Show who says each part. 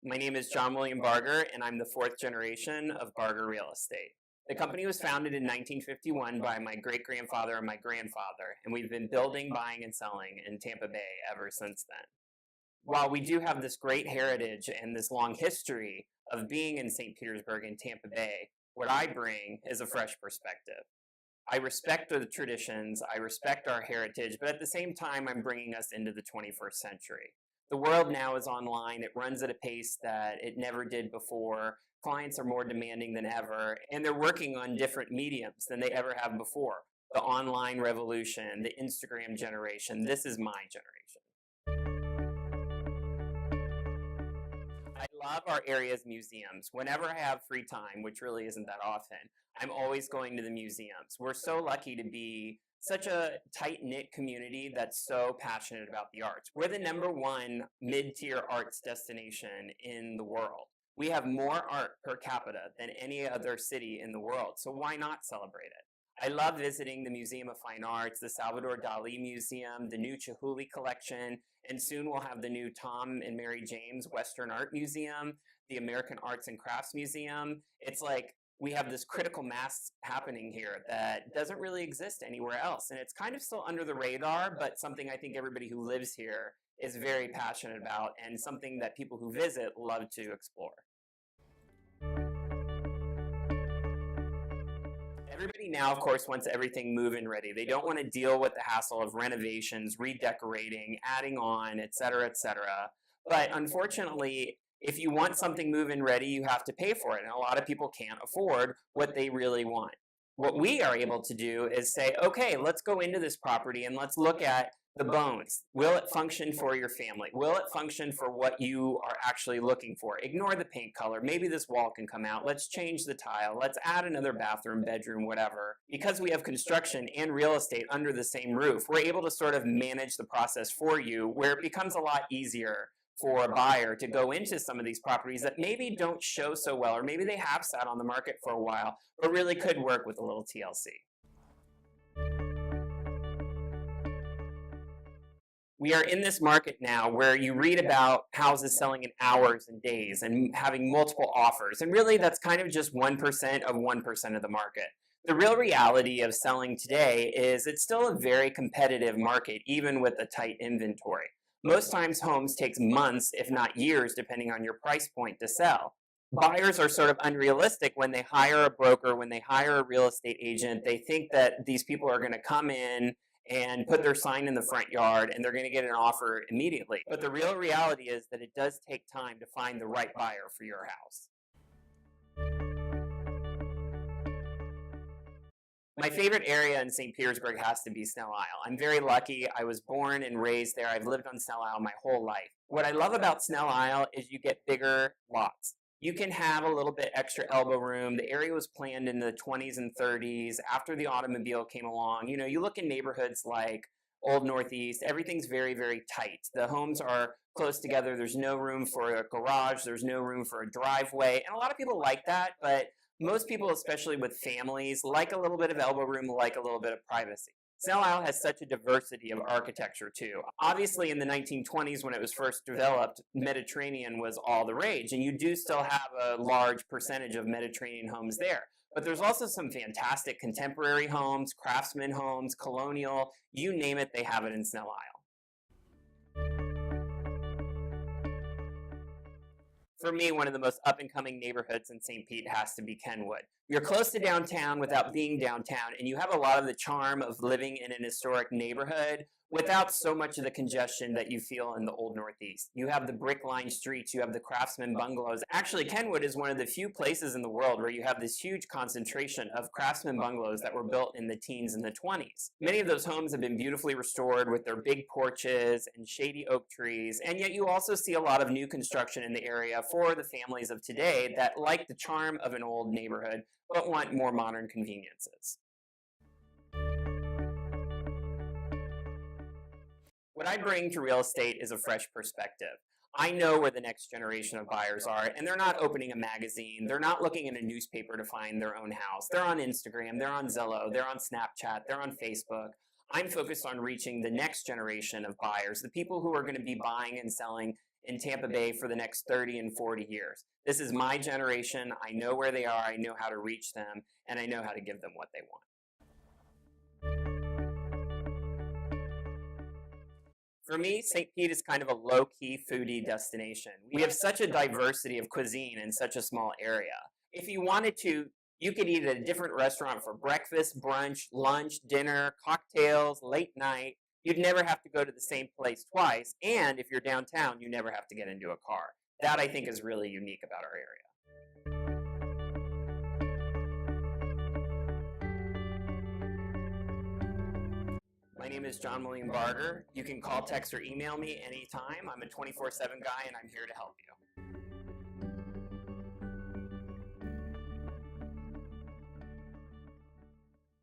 Speaker 1: My name is John William Barger, and I'm the fourth generation of Barger Real Estate. The company was founded in 1951 by my great-grandfather and my grandfather, and we've been building, buying, and selling in Tampa Bay ever since then. While we do have this great heritage and this long history of being in St. Petersburg and Tampa Bay, what I bring is a fresh perspective. I respect the traditions, I respect our heritage, but at the same time, I'm bringing us into the 21st century. The world now is online. It runs at a pace that it never did before. Clients are more demanding than ever, and they're working on different mediums than they ever have before. The online revolution, the Instagram generation, this is my generation. I love our area's museums. Whenever I have free time, which really isn't that often, I'm always going to the museums. We're so lucky to be such a tight-knit community that's so passionate about the arts. We're the #1 mid-tier arts destination in the world. We have more art per capita than any other city in the world, so why not celebrate it? I love visiting the Museum of Fine Arts, the Salvador Dali Museum, the new Chihuly collection, and soon we'll have the new Tom and Mary James Western Art Museum, the American Arts and Crafts Museum. It's like we have this critical mass happening here that doesn't really exist anywhere else. And it's kind of still under the radar, but something I think everybody who lives here is very passionate about and something that people who visit love to explore. Everybody now, of course, wants everything move-in ready. They don't want to deal with the hassle of renovations, redecorating, adding on, et cetera, et cetera. But unfortunately, if you want something move-in ready, you have to pay for it. And a lot of people can't afford what they really want. What we are able to do is say, okay, let's go into this property and let's look at the bones. Will it function for your family? Will it function for what you are actually looking for? Ignore the paint color. Maybe this wall can come out. Let's change the tile. Let's add another bathroom, bedroom, whatever. Because we have construction and real estate under the same roof, we're able to sort of manage the process for you where it becomes a lot easier for a buyer to go into some of these properties that maybe don't show so well, or maybe they have sat on the market for a while, but really could work with a little TLC. We are in this market now where you read about houses selling in hours and days and having multiple offers, and really that's kind of just 1% of 1% of the market. The real reality of selling today is it's still a very competitive market, even with a tight inventory. Most times homes takes months, if not years, depending on your price point to sell. Buyers are sort of unrealistic when they hire a broker, when they hire a real estate agent. They think that these people are going to come in and put their sign in the front yard and they're going to get an offer immediately. But the real reality is that it does take time to find the right buyer for your house. My favorite area in St. Petersburg has to be Snell Isle. I'm very lucky. I was born and raised there. I've lived on Snell Isle my whole life. What I love about Snell Isle is you get bigger lots. You can have a little bit extra elbow room. The area was planned in the 20s and 30s after the automobile came along. You know, you look in neighborhoods like Old Northeast, everything's very, very tight. The homes are close together. There's no room for a garage. There's no room for a driveway. And a lot of people like that, but most people, especially with families, like a little bit of elbow room, like a little bit of privacy. Snell Isle has such a diversity of architecture too. Obviously in the 1920s when it was first developed, Mediterranean was all the rage, and you do still have a large percentage of Mediterranean homes there. But there's also some fantastic contemporary homes, craftsman homes, colonial, you name it, they have it in Snell Isle. For me, one of the most up-and-coming neighborhoods in St. Pete has to be Kenwood. You're close to downtown without being downtown, and you have a lot of the charm of living in an historic neighborhood without so much of the congestion that you feel in the Old Northeast. You have the brick-lined streets, you have the craftsman bungalows. Actually, Kenwood is one of the few places in the world where you have this huge concentration of craftsman bungalows that were built in the teens and the 20s. Many of those homes have been beautifully restored with their big porches and shady oak trees, and yet you also see a lot of new construction in the area for the families of today that like the charm of an old neighborhood but want more modern conveniences. What I bring to real estate is a fresh perspective. I know where the next generation of buyers are, and they're not opening a magazine. They're not looking in a newspaper to find their own house. They're on Instagram, they're on Zillow, they're on Snapchat, they're on Facebook. I'm focused on reaching the next generation of buyers, the people who are going to be buying and selling in Tampa Bay for the next 30 and 40 years. This is my generation. I know where they are. I know how to reach them, and I know how to give them what they want. For me, St. Pete is kind of a low-key foodie destination. We have such a diversity of cuisine in such a small area. If you wanted to, you could eat at a different restaurant for breakfast, brunch, lunch, dinner, cocktails, late night. You'd never have to go to the same place twice, and if you're downtown, you never have to get into a car. That, I think, is really unique about our area. My name is John William Barger. You can call, text, or email me anytime. I'm a 24/7 guy, and I'm here to help you.